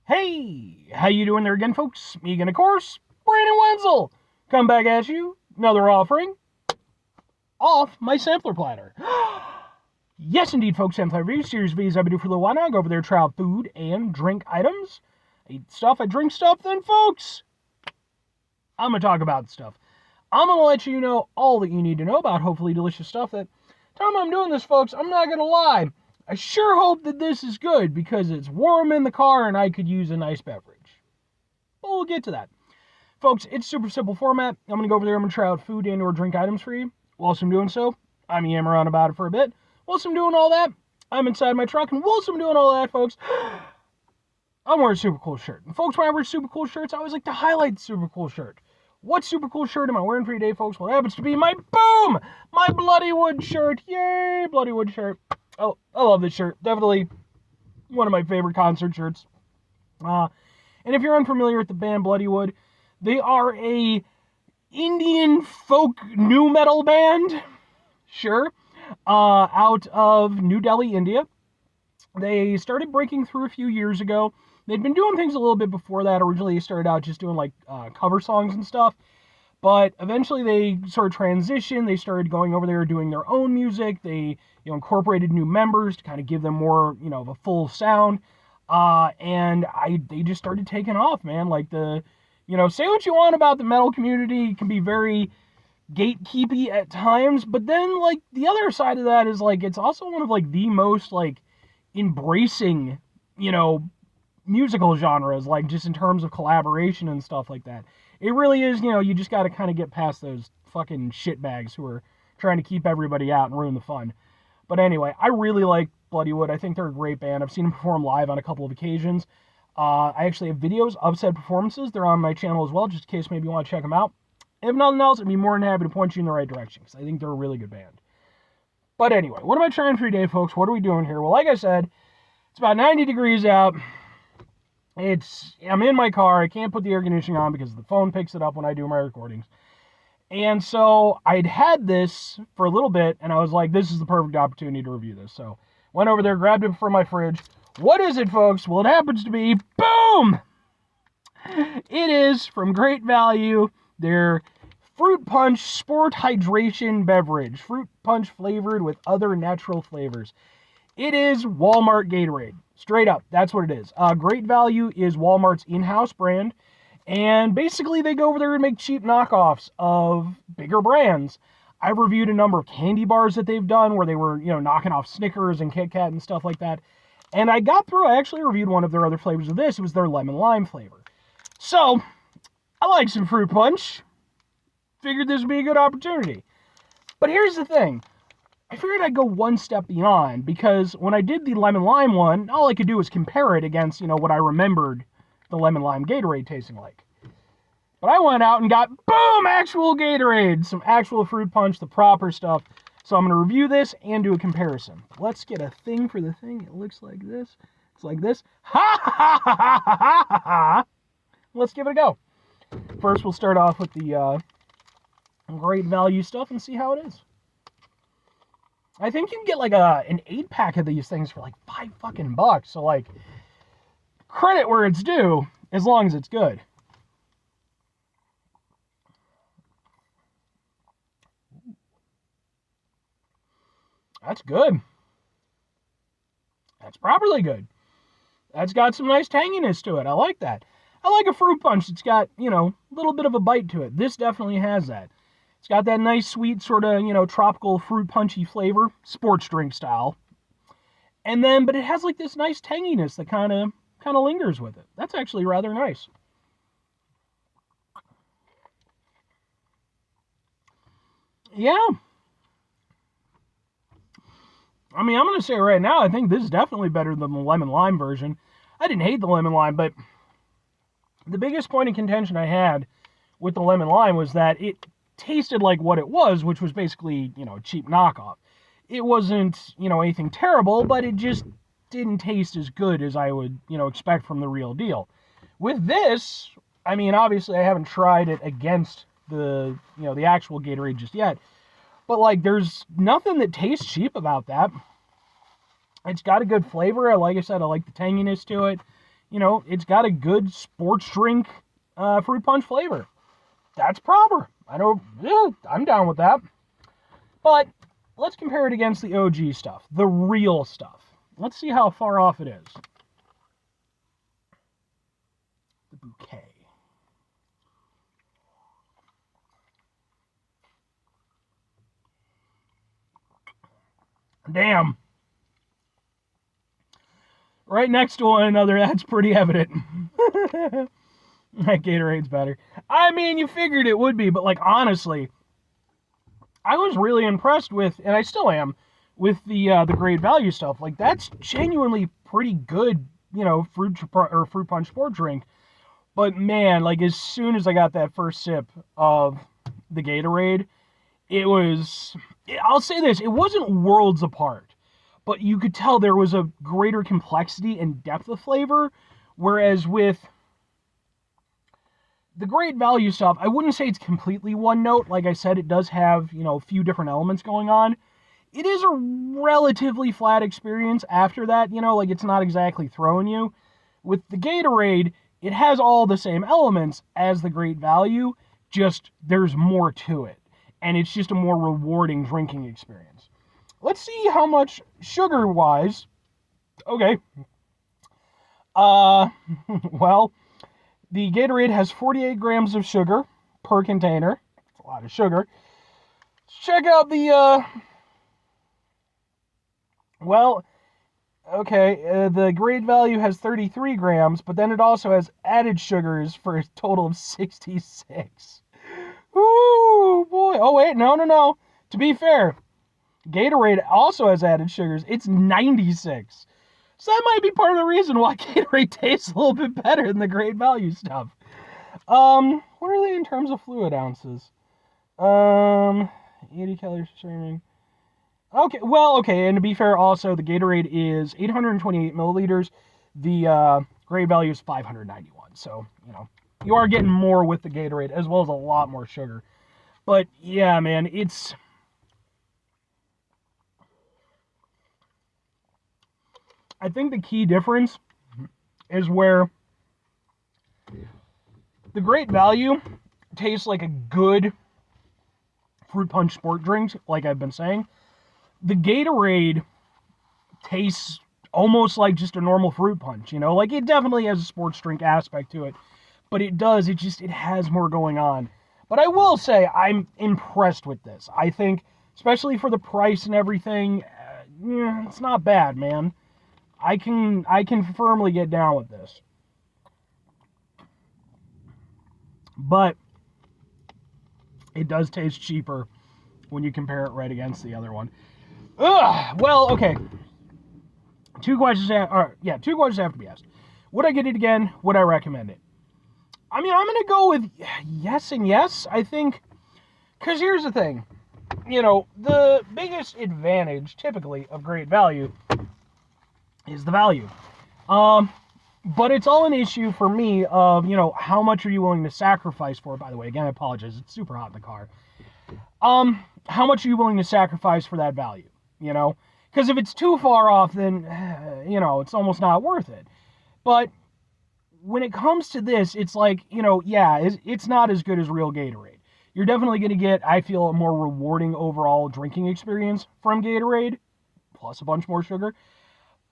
Hey, how you doing there again, folks? Me again, of course, Brandon Wenzel. Come back at you, another offering off my sampler platter. Yes, indeed, folks, sampler reviews, series videos I've been doing for a little while now. I go over there, try out food and drink items. I eat stuff, I drink stuff, then, folks, I'm going to talk about stuff. I'm going to let you know all that you need to know about hopefully delicious stuff. That time I'm doing this, folks, I'm not going to lie. I sure hope that this is good because it's warm in the car and I could use a nice beverage. But we'll get to that. Folks, it's super simple format. I'm going to go over there. I'm going to try out food and or drink items for you. Whilst I'm doing so, I'm yammering on about it for a bit. Whilst I'm doing all that, I'm inside my truck. And whilst I'm doing all that, folks, I'm wearing a super cool shirt. And folks, when I wear super cool shirts, I always like to highlight the super cool shirt. What super cool shirt am I wearing for you today, folks? Well, it happens to be my Bloody Wood shirt. Yay, Bloody Wood shirt. Oh, I love this shirt. Definitely one of my favorite concert shirts. And if you're unfamiliar with the band Bloody Wood, they are a Indian folk nu metal band, sure, out of New Delhi, India. They started breaking through a few years ago. They'd been doing things a little bit before that. Originally, they started out just doing like cover songs and stuff. But eventually they sort of transitioned. They started going over there doing their own music. They, incorporated new members to kind of give them more, of a full sound. And they just started taking off, man. Like say what you want about the metal community, it can be very gatekeepy at times. But then, like, the other side of that is, like, it's also one of, like, the most, like, embracing, musical genres, like, just in terms of collaboration and stuff like that. It really is, you just got to kind of get past those fucking shitbags who are trying to keep everybody out and ruin the fun. But anyway, I really like Bloody Wood. I think they're a great band. I've seen them perform live on a couple of occasions. I actually have videos of said performances. They're on my channel as well, just in case maybe you want to check them out. If nothing else, I'd be more than happy to point you in the right direction, because I think they're a really good band. But anyway, what am I trying for today, folks? What are we doing here? Well, like I said, it's about 90 degrees out. I'm in my car. I can't put the air conditioning on because the phone picks it up when I do my recordings. And so I'd had this for a little bit, and I was like, this is the perfect opportunity to review this. So went over there, grabbed it from my fridge. What is it, folks? Well, it happens to be, boom! It is, from Great Value, their Fruit Punch Sport Hydration Beverage. Fruit Punch flavored with other natural flavors. It is Walmart Gatorade. Straight up, that's what it is. Great Value is Walmart's in-house brand. And basically, they go over there and make cheap knockoffs of bigger brands. I've reviewed a number of candy bars that they've done where they were, knocking off Snickers and Kit Kat and stuff like that. And I actually reviewed one of their other flavors of this. It was their lemon lime flavor. So, I like some fruit punch. Figured this would be a good opportunity. But here's the thing. I figured I'd go one step beyond, because when I did the lemon lime one, all I could do was compare it against, what I remembered the lemon lime Gatorade tasting like. But I went out and got, boom, actual Gatorade, some actual fruit punch, the proper stuff. So I'm going to review this and do a comparison. Let's get a thing for the thing. It looks like this. It's like this. Ha ha ha ha ha ha ha. Let's give it a go. First, we'll start off with the Great Value stuff and see how it is. I think you can get like an 8-pack of these things for like $5. So like, credit where it's due, as long as it's good. That's good. That's properly good. That's got some nice tanginess to it. I like that. I like a fruit punch that's got, a little bit of a bite to it. This definitely has that. It's got that nice, sweet, sort of, tropical fruit punchy flavor, sports drink style. And then, but it has like this nice tanginess that kind of lingers with it. That's actually rather nice. Yeah. I mean, I'm going to say right now, I think this is definitely better than the lemon lime version. I didn't hate the lemon lime, but the biggest point of contention I had with the lemon lime was that it tasted like what it was, which was basically, a cheap knockoff. It wasn't, anything terrible, but it just didn't taste as good as I would, expect from the real deal. With this, I mean, obviously I haven't tried it against the, the actual Gatorade just yet, but like, there's nothing that tastes cheap about that. It's got a good flavor. Like I said, I like the tanginess to it. it's got a good sports drink fruit punch flavor. That's proper. I'm down with that. But let's compare it against the OG stuff, the real stuff. Let's see how far off it is. The bouquet. Damn. Right next to one another, that's pretty evident. That Gatorade's better. I mean, you figured it would be, but like honestly, I was really impressed with, and I still am, with the Great Value stuff. Like that's genuinely pretty good, fruit punch sport drink. But man, like as soon as I got that first sip of the Gatorade, I'll say this, it wasn't worlds apart, but you could tell there was a greater complexity and depth of flavor, whereas with the Great Value stuff, I wouldn't say it's completely one note. Like I said, it does have, a few different elements going on. It is a relatively flat experience after that, like it's not exactly throwing you. With the Gatorade, it has all the same elements as the Great Value, just there's more to it. And it's just a more rewarding drinking experience. Let's see how much sugar-wise. Okay. Well, the Gatorade has 48 grams of sugar per container. That's a lot of sugar. Let's check out the, the Great Value has 33 grams, but then it also has added sugars for a total of 66. Ooh, boy. Oh, wait, no. To be fair, Gatorade also has added sugars. It's 96. So that might be part of the reason why Gatorade tastes a little bit better than the Great Value stuff. What are they in terms of fluid ounces? 80 calories per serving. Okay, and to be fair, also, the Gatorade is 828 milliliters. The Great Value is 591. So, you are getting more with the Gatorade, as well as a lot more sugar. But, yeah, man, I think the key difference is where the Great Value tastes like a good fruit punch sport drink, like I've been saying. The Gatorade tastes almost like just a normal fruit punch, Like, it definitely has a sports drink aspect to it. But it has more going on. But I will say, I'm impressed with this. I think, especially for the price and everything, it's not bad, man. I can firmly get down with this. But it does taste cheaper when you compare it right against the other one. Well, okay. Two questions have to be asked. Would I get it again? Would I recommend it? I mean, I'm going to go with yes and yes, I think. Because here's the thing. The biggest advantage, typically, of Great Value is the value. But it's all an issue for me of, how much are you willing to sacrifice for it? By the way, again, I apologize. It's super hot in the car. How much are you willing to sacrifice for that value? Because if it's too far off, then, it's almost not worth it. But when it comes to this, it's like, it's not as good as real Gatorade. You're definitely going to get, I feel, a more rewarding overall drinking experience from Gatorade, plus a bunch more sugar.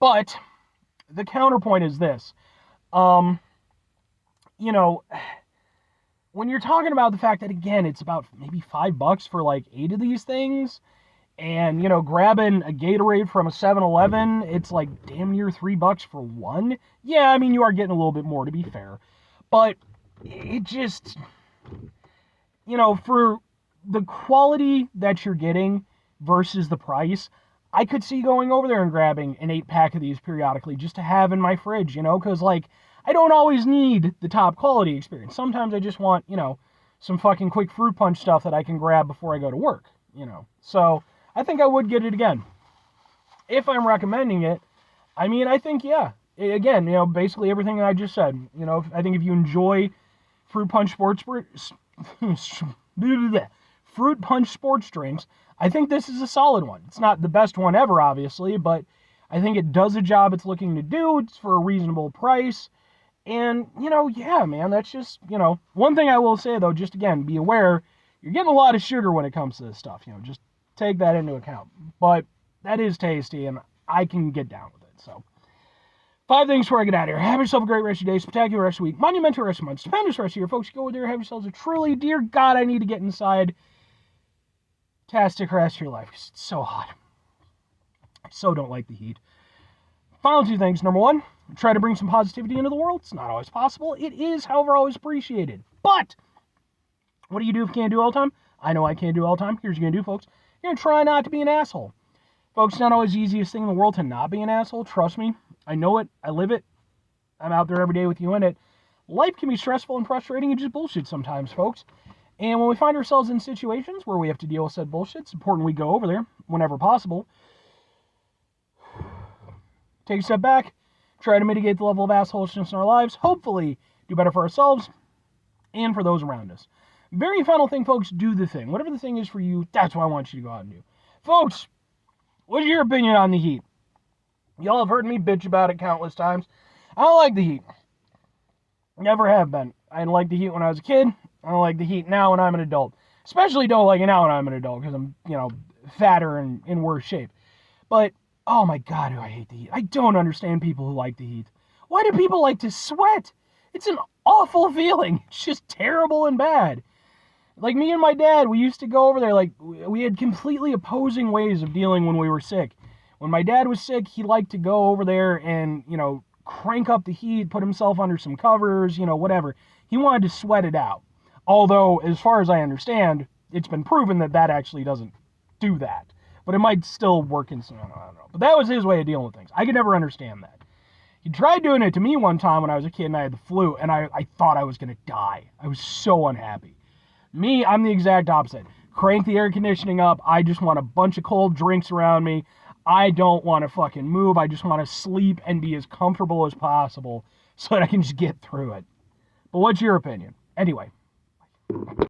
But the counterpoint is this. When you're talking about the fact that, again, it's about maybe $5 for like 8 of these things, and, grabbing a Gatorade from a 7-Eleven, it's like damn near $3 for one. Yeah, I mean, you are getting a little bit more, to be fair. But it just, for the quality that you're getting versus the price, I could see going over there and grabbing an 8-pack of these periodically just to have in my fridge, because, like, I don't always need the top quality experience. Sometimes I just want, some fucking quick fruit punch stuff that I can grab before I go to work, So I think I would get it again. If I'm recommending it, I mean, I think, yeah. Again, basically everything that I just said. I think if you enjoy fruit punch sports drinks, I think this is a solid one. It's not the best one ever, obviously, but I think it does a job it's looking to do. It's for a reasonable price. And, yeah, man, that's just, one thing I will say, though, just again, be aware, you're getting a lot of sugar when it comes to this stuff, just take that into account. But that is tasty, and I can get down with it, so. 5 things before I get out of here. Have yourself a great rest of your day, spectacular rest of the week, monumental rest of the month, stupendous rest of your folks. Go there, have yourselves a truly, dear God, I need to get inside, fantastic rest of your life. It's so hot. I so don't like the heat. Final 2 things. Number 1, try to bring some positivity into the world. It's not always possible. It is, however, always appreciated. But what do you do if you can't do it all the time? I know I can't do it all the time. Here's what you're going to do, folks. You're going to try not to be an asshole. Folks, it's not always the easiest thing in the world to not be an asshole. Trust me. I know it. I live it. I'm out there every day with you in it. Life can be stressful and frustrating and just bullshit sometimes, folks. And when we find ourselves in situations where we have to deal with said bullshit, it's important we go over there whenever possible. Take a step back. Try to mitigate the level of assholishness in our lives. Hopefully, do better for ourselves and for those around us. Very final thing, folks, do the thing. Whatever the thing is for you, that's what I want you to go out and do. Folks, what's your opinion on the heat? Y'all have heard me bitch about it countless times. I don't like the heat. Never have been. I didn't like the heat when I was a kid. I don't like the heat now when I'm an adult. Especially don't like it now when I'm an adult because I'm, fatter and in worse shape. But, oh my God, do I hate the heat. I don't understand people who like the heat. Why do people like to sweat? It's an awful feeling. It's just terrible and bad. Like me and my dad, we used to go over there, like, we had completely opposing ways of dealing when we were sick. When my dad was sick, he liked to go over there and, crank up the heat, put himself under some covers, whatever. He wanted to sweat it out. Although, as far as I understand, it's been proven that that actually doesn't do that. But it might still work in some, I don't know. But that was his way of dealing with things. I could never understand that. He tried doing it to me one time when I was a kid and I had the flu, and I thought I was going to die. I was so unhappy. Me, I'm the exact opposite. Crank the air conditioning up. I just want a bunch of cold drinks around me. I don't want to fucking move. I just want to sleep and be as comfortable as possible so that I can just get through it. But what's your opinion? Anyway.